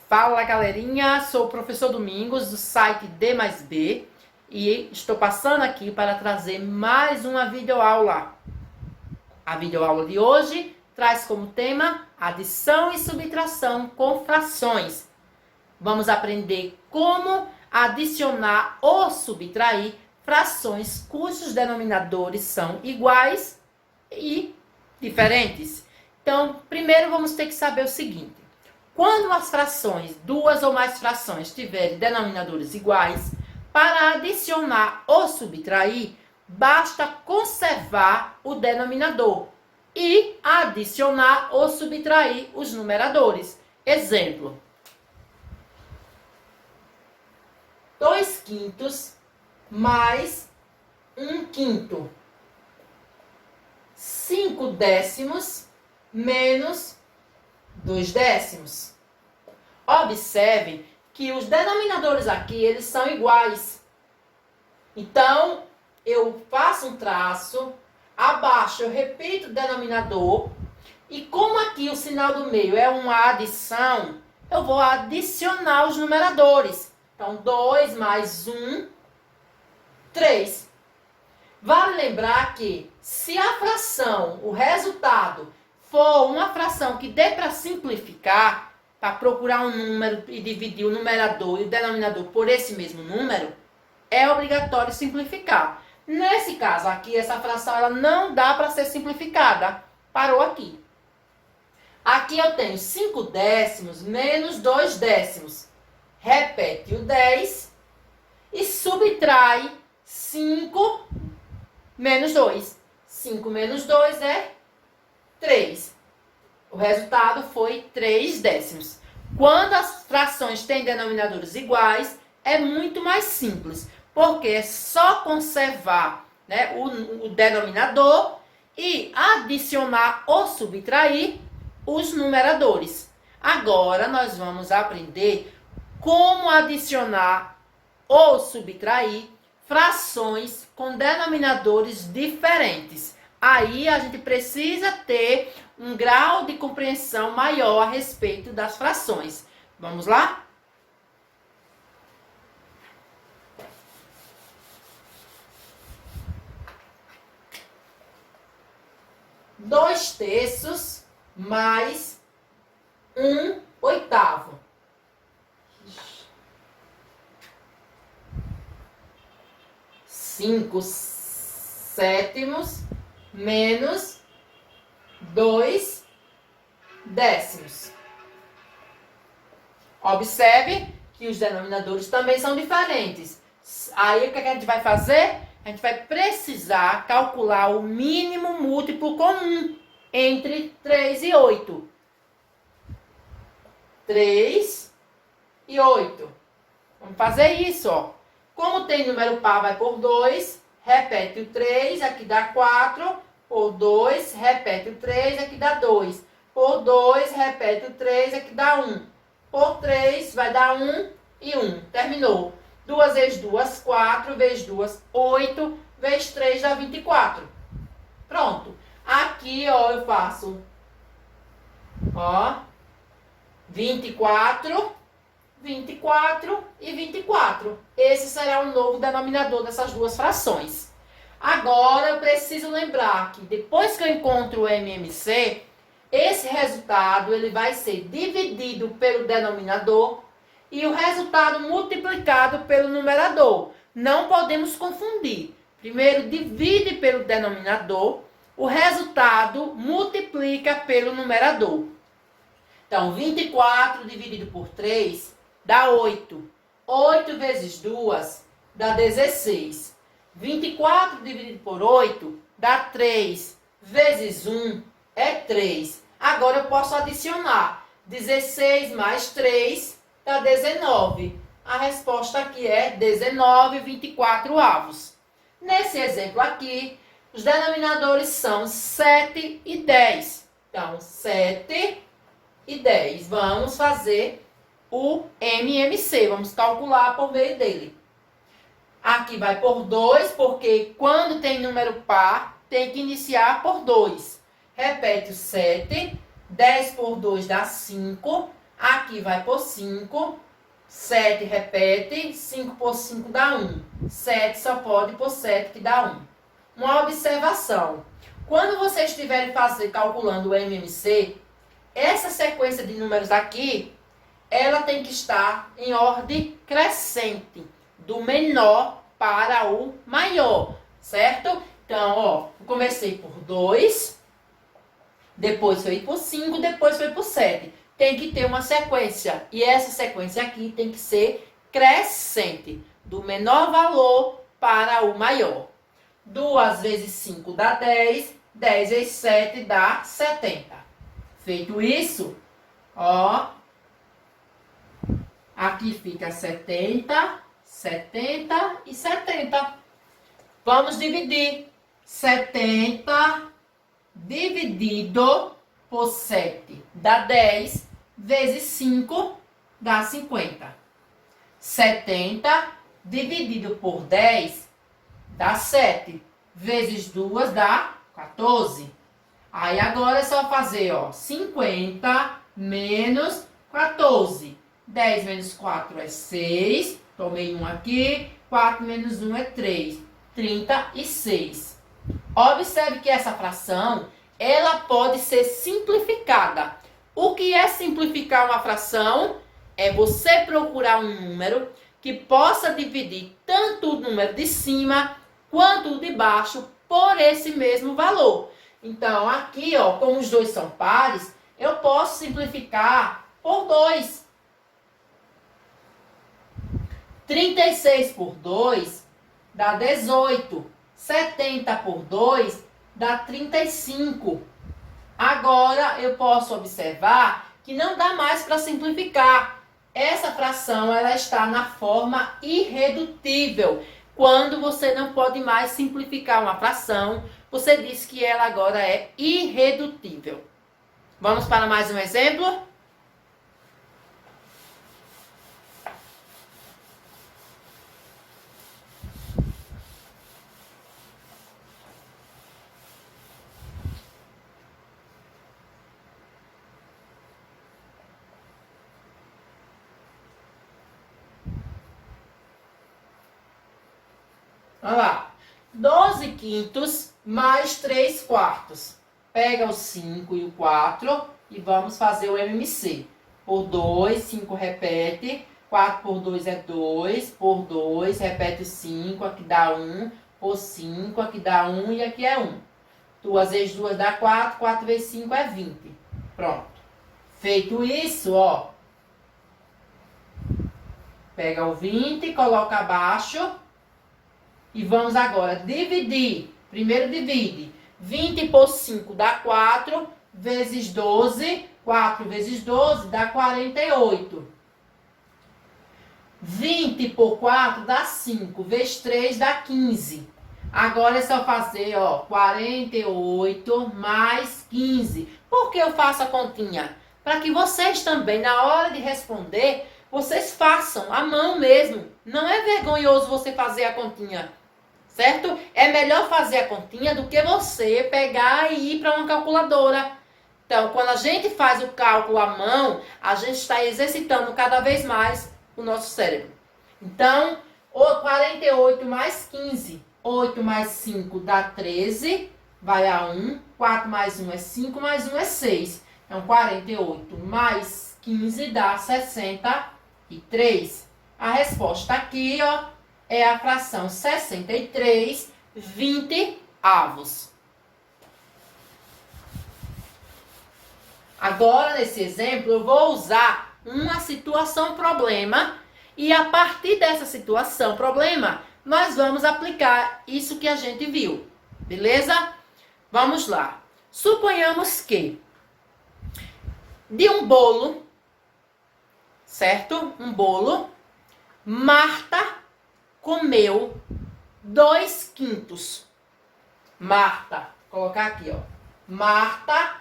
Fala galerinha, sou o professor Domingos do site D mais B e estou passando aqui para trazer mais uma videoaula. A videoaula de hoje traz como tema adição e subtração com frações. Vamos aprender como adicionar ou subtrair frações cujos denominadores são iguais e diferentes. Então, primeiro vamos ter que saber o seguinte: quando as frações, duas ou mais frações, tiverem denominadores iguais, para adicionar ou subtrair, basta conservar o denominador e adicionar ou subtrair os numeradores. Exemplo: 2/5 mais 1/5. 5/10 menos 2/10. Observem que os denominadores aqui, eles são iguais. Então, eu faço um traço, abaixo eu repito o denominador, e como aqui o sinal do meio é uma adição, eu vou adicionar os numeradores. Então, 2 mais 1, 3. Vale lembrar que se a fração, o resultado, for uma fração que dê para simplificar, para procurar um número e dividir o numerador e o denominador por esse mesmo número, é obrigatório simplificar. Nesse caso aqui, essa fração ela não dá para ser simplificada. Parou aqui. Aqui eu tenho 5/10 menos 2/10. Repete o 10 e subtrai 5 menos 2. 5 menos 2 é 3. O resultado foi 3/10. Quando as frações têm denominadores iguais, é muito mais simples, porque é só conservar, né, o denominador e adicionar ou subtrair os numeradores. Agora, nós vamos aprender como adicionar ou subtrair frações com denominadores diferentes. Aí a gente precisa ter um grau de compreensão maior a respeito das frações. Vamos lá? Dois terços mais 1/8. 5/7 menos 2/10. Observe que os denominadores também são diferentes. Aí o que a gente vai fazer? A gente vai precisar calcular o mínimo múltiplo comum entre 3 e 8. 3 e 8. Vamos fazer isso, ó. Como tem número par, vai por 2. Repete o 3, aqui dá 4. Por 2, repete o 3, aqui dá 2. Por 2, repete o 3, aqui dá 1. Por 3, vai dar 1 e 1. Terminou. 2 vezes 2, 4. Vezes 2, 8. Vezes 3 dá 24. Pronto. Aqui, ó, eu faço, ó, 24, 24 e 24. Esse será o novo denominador dessas duas frações. Agora, eu preciso lembrar que depois que eu encontro o MMC, esse resultado ele vai ser dividido pelo denominador e o resultado multiplicado pelo numerador. Não podemos confundir. Primeiro, divide pelo denominador, o resultado multiplica pelo numerador. Então, 24 dividido por 3 dá 8. 8 vezes 2 dá 16. 24 dividido por 8 dá 3. Vezes 1 é 3. Agora eu posso adicionar. 16 mais 3 dá 19. A resposta aqui é 19/24. Nesse exemplo aqui, os denominadores são 7 e 10. Então, 7 e 10. Vamos fazer o MMC. Vamos calcular por meio dele. Aqui vai por 2, porque quando tem número par, tem que iniciar por 2. Repete o 7. 10 por 2 dá 5. Aqui vai por 5. 7 repete. 5 por 5 dá 1. 7 só pode por 7 que dá 1. Uma observação. Quando vocês estiverem calculando o MMC, essa sequência de números aqui, ela tem que estar em ordem crescente, do menor para o maior, certo? Então, ó, comecei por 2, depois foi por 5, depois foi por 7. Tem que ter uma sequência, e essa sequência aqui tem que ser crescente, do menor valor para o maior. 2 vezes 5 dá 10, 10 vezes 7 dá 70. Feito isso, ó, aqui fica 70, 70 e 70. Vamos dividir. 70 dividido por 7 dá 10, vezes 5 dá 50. 70 dividido por 10 dá 7, vezes 2 dá 14. Aí agora é só fazer, ó, 50 menos 14. 10 menos 4 é 6. Tomei 1 aqui. 4 menos 1 é 3. 36. Observe que essa fração, ela pode ser simplificada. O que é simplificar uma fração? É você procurar um número que possa dividir tanto o número de cima quanto o de baixo por esse mesmo valor. Então, aqui, ó, como os dois são pares, eu posso simplificar por 2. 36 por 2 dá 18. 70 por 2 dá 35. Agora, eu posso observar que não dá mais para simplificar. Essa fração, ela está na forma irredutível. Quando você não pode mais simplificar uma fração, você diz que ela agora é irredutível. Vamos para mais um exemplo? Olha lá. 12 quintos mais 3 quartos. Pega o 5 e o 4 e vamos fazer o MMC. Por 2, 5 repete. 4 por 2 é 2. Por 2, repete o 5. Aqui dá 1. Por 5, aqui dá 1 e aqui é 1. 2 vezes 2 dá 4. 4 vezes 5 é 20. Pronto. Feito isso, ó. Pega o 20, coloca abaixo. E vamos agora dividir. Primeiro divide. 20 por 5 dá 4, vezes 12. 4 vezes 12 dá 48. 20 por 4 dá 5, vezes 3 dá 15. Agora é só fazer, ó, 48 mais 15. Por que eu faço a continha? Para que vocês também, na hora de responder, vocês façam à mão mesmo. Não é vergonhoso você fazer a continha. Certo? É melhor fazer a continha do que você pegar e ir para uma calculadora. Então, quando a gente faz o cálculo à mão, a gente está exercitando cada vez mais o nosso cérebro. Então, 48 mais 15. 8 mais 5 dá 13, vai a 1. 4 mais 1 é 5, mais 1 é 6. Então, 48 mais 15 dá 63. A resposta aqui, ó, é a fração 63 20avos. Agora, nesse exemplo, eu vou usar uma situação problema e a partir dessa situação problema, nós vamos aplicar isso que a gente viu. Beleza? Vamos lá. Suponhamos que de um bolo, certo? Um bolo, Marta comeu 2 quintos. Marta, vou colocar aqui, ó. Marta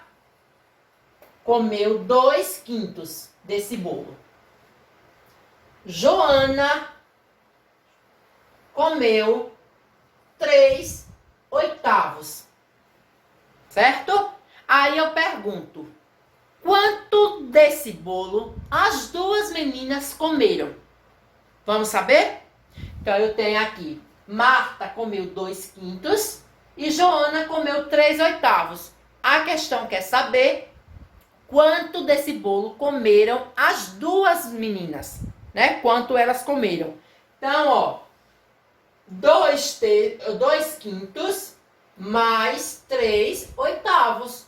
comeu 2 quintos desse bolo. Joana comeu 3 oitavos. Certo? Aí eu pergunto, quanto desse bolo as duas meninas comeram? Vamos saber? Então, eu tenho aqui, Marta comeu 2/5 e Joana comeu 3/8. A questão quer saber quanto desse bolo comeram as duas meninas, né? Quanto elas comeram. Então, ó, 2/5 mais 3/8.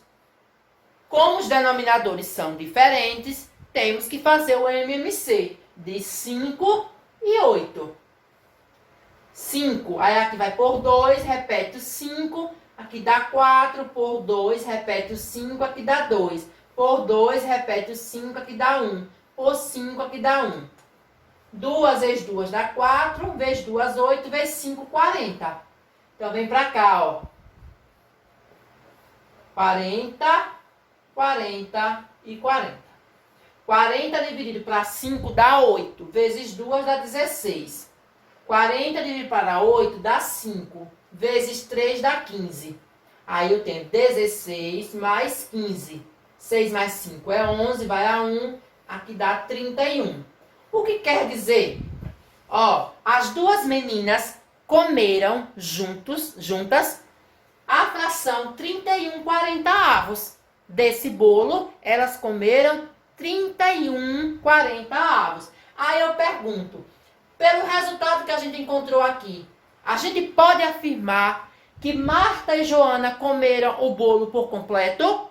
Como os denominadores são diferentes, temos que fazer o MMC de 5 e 8. 5, aí aqui vai por 2, repete o 5, aqui dá 4, por 2, repete o 5, aqui dá 2. Por 2, repete o 5, aqui dá 1. Por 5, aqui dá 1. 2 vezes 2 dá 4, vezes 2, 8, vezes 5, 40. Então, vem pra cá, ó. 40, 40 e 40. 40 dividido para 5 dá 8, vezes 2 dá 16. 40 dividido para 8 dá 5, vezes 3 dá 15. Aí eu tenho 16 mais 15. 6 mais 5 é 11, vai a 1, aqui dá 31. O que quer dizer? Ó, as duas meninas comeram juntas a fração 31/40. Desse bolo, elas comeram 31/40. Aí eu pergunto, pelo resultado que a gente encontrou aqui, a gente pode afirmar que Marta e Joana comeram o bolo por completo?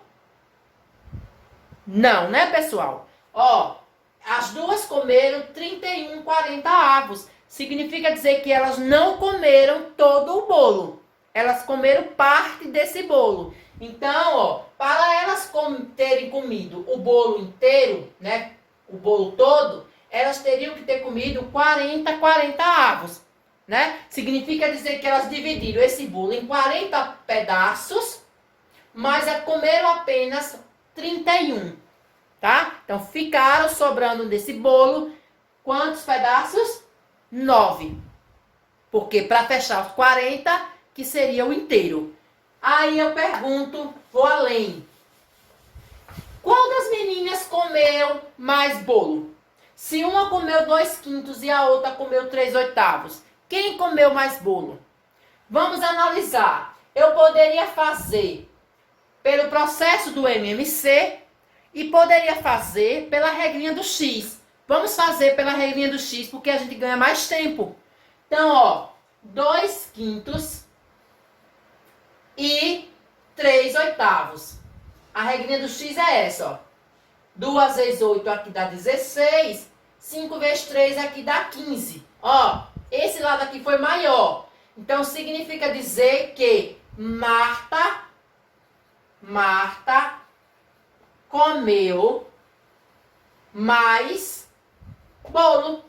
Não, né, pessoal? Ó, as duas comeram 31/40. Significa dizer que elas não comeram todo o bolo. Elas comeram parte desse bolo. Então, ó, para elas terem comido o bolo inteiro, né, o bolo todo, elas teriam que ter comido 40/40, né? Significa dizer que elas dividiram esse bolo em 40 pedaços, mas comeram apenas 31, tá? Então, ficaram sobrando desse bolo quantos pedaços? 9. Porque para fechar os 40, que seria o inteiro. Aí eu pergunto, vou além. Qual das meninas comeu mais bolo? Se uma comeu 2/5 e a outra comeu 3/8, quem comeu mais bolo? Vamos analisar. Eu poderia fazer pelo processo do MMC e poderia fazer pela regrinha do X. Vamos fazer pela regrinha do X porque a gente ganha mais tempo. Então, ó, 2/5 e 3/8. A regrinha do X é essa, ó. 2 vezes 8 aqui dá 16. 5 vezes 3 aqui dá 15. Ó, esse lado aqui foi maior. Então, significa dizer que Marta comeu mais bolo.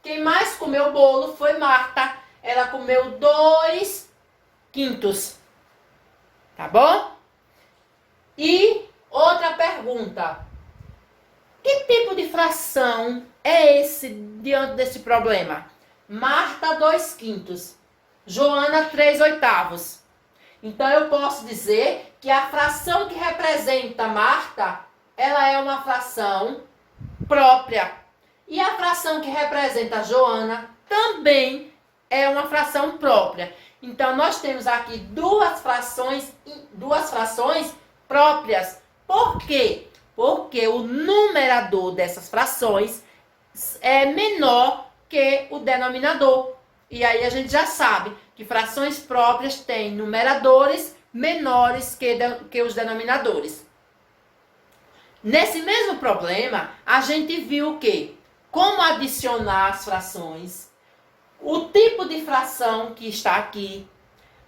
Quem mais comeu bolo foi Marta. Ela comeu 2/5. Tá bom? E outra pergunta. Que tipo de fração é esse diante desse problema? Marta 2/5. Joana 3/8. Então, eu posso dizer que a fração que representa Marta, ela é uma fração própria. E a fração que representa Joana também é uma fração própria. Então, nós temos aqui duas frações próprias. Por quê? Porque o numerador dessas frações é menor que o denominador. E aí a gente já sabe que frações próprias têm numeradores menores que os denominadores. Nesse mesmo problema, a gente viu que como adicionar as frações, o tipo de fração que está aqui.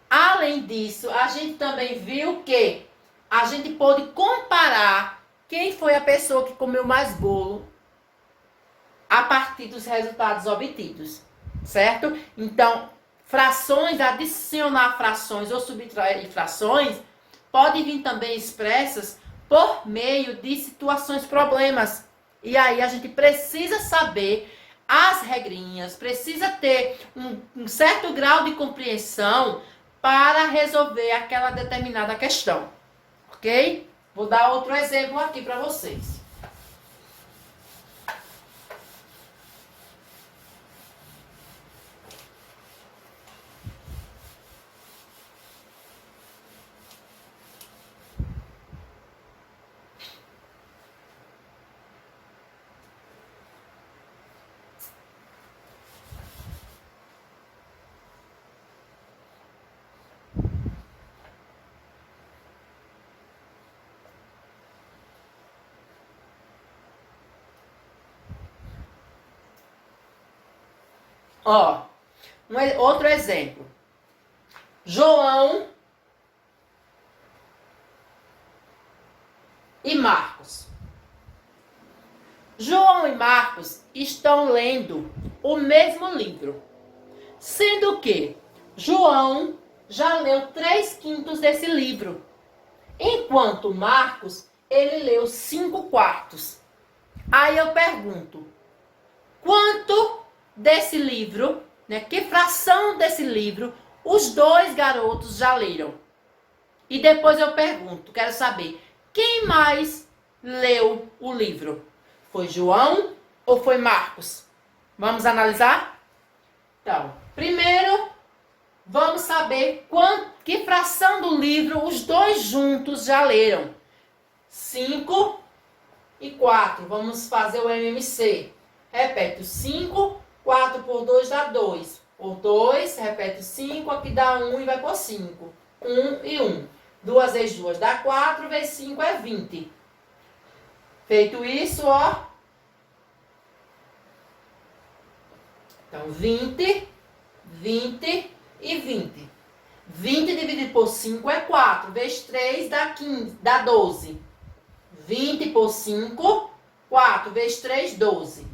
Além disso, a gente também viu que a gente pôde comparar quem foi a pessoa que comeu mais bolo a partir dos resultados obtidos, certo? Então, frações, adicionar frações ou subtrair frações, podem vir também expressas por meio de situações problemas. E aí a gente precisa saber as regrinhas, precisa ter um certo grau de compreensão para resolver aquela determinada questão, ok? Vou dar outro exemplo aqui para vocês. Ó, outro exemplo. João e Marcos. João e Marcos estão lendo o mesmo livro, sendo que João já leu 3/5 desse livro, enquanto Marcos, ele leu 5/4. Aí eu pergunto, quanto desse livro, né, que fração desse livro os dois garotos já leram? E depois eu pergunto, quero saber, quem mais leu o livro? Foi João ou foi Marcos? Vamos analisar? Então, primeiro, vamos saber que fração do livro os dois juntos já leram. 5 e 4. Vamos fazer o MMC. Repete o 5, 4 por 2 dá 2. Por 2, repete o 5, aqui dá 1 e vai por 5. 1 e 1. 2 vezes 2 dá 4, vezes 5 é 20. Feito isso, ó. Então, 20, 20 e 20. 20 dividido por 5 é 4. Vezes 3 dá 15, dá 12. 20 por 5, 4. Vezes 3, 12.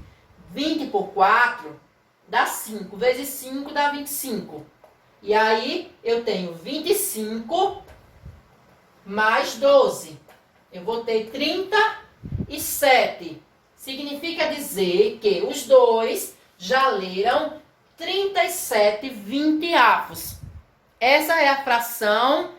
20 por 4 dá 5. Vezes 5 dá 25. E aí, eu tenho 25 mais 12. Eu vou ter 37. Significa dizer que os dois já leram 37 20avos. Essa é a fração,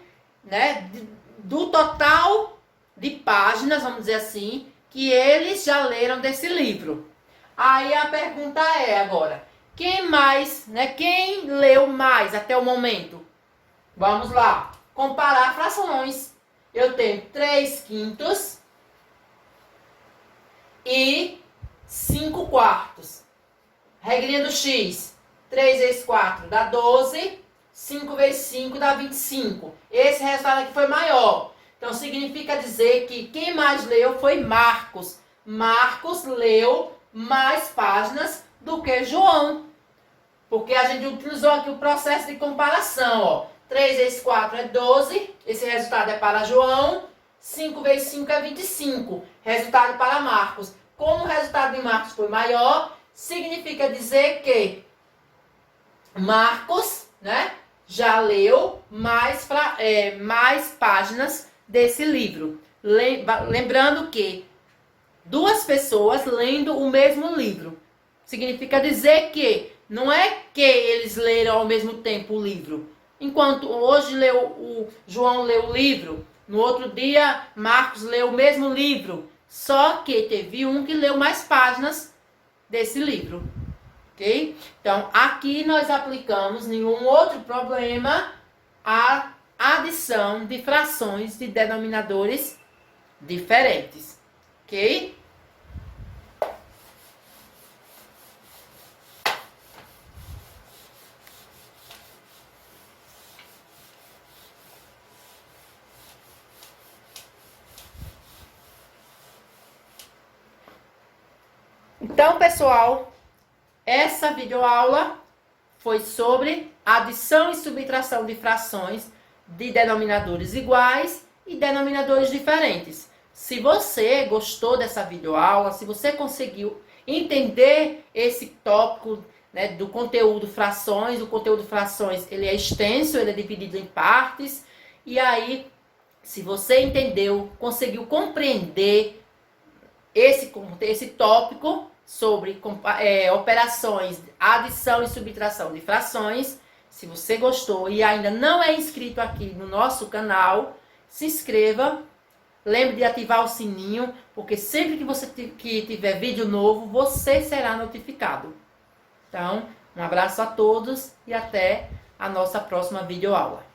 né, do total de páginas, vamos dizer assim, que eles já leram desse livro. Aí a pergunta é agora, quem mais, né, quem leu mais até o momento? Vamos lá, comparar frações. Eu tenho 3/5 e 5/4. Regrinha do X. 3 vezes 4 dá 12. 5 vezes 5 dá 25. Esse resultado aqui foi maior. Então, significa dizer que quem mais leu foi Marcos. Marcos leu mais páginas do que João. Porque a gente utilizou aqui o processo de comparação, ó. 3 vezes 4 é 12. Esse resultado é para João. 5 vezes 5 é 25. Resultado para Marcos. Como o resultado de Marcos foi maior, significa dizer que Marcos, né, já leu mais páginas desse livro. Lembrando que duas pessoas lendo o mesmo livro. Significa dizer que não é que eles leram ao mesmo tempo o livro. Enquanto hoje o João leu o livro, no outro dia Marcos leu o mesmo livro. Só que teve um que leu mais páginas desse livro. Ok? Então, aqui nós aplicamos nenhum outro problema a adição de frações de denominadores diferentes. Ok? Então, pessoal, essa videoaula foi sobre adição e subtração de frações de denominadores iguais e denominadores diferentes. Se você gostou dessa videoaula, se você conseguiu entender esse tópico, né, do conteúdo frações, o conteúdo frações ele é extenso, ele é dividido em partes, e aí, se você entendeu, conseguiu compreender esse tópico sobre operações, adição e subtração de frações. Se você gostou e ainda não é inscrito aqui no nosso canal, se inscreva, Lembre de ativar o sininho, porque sempre que você que tiver vídeo novo, você será notificado. Então, um abraço a todos e até a nossa próxima videoaula.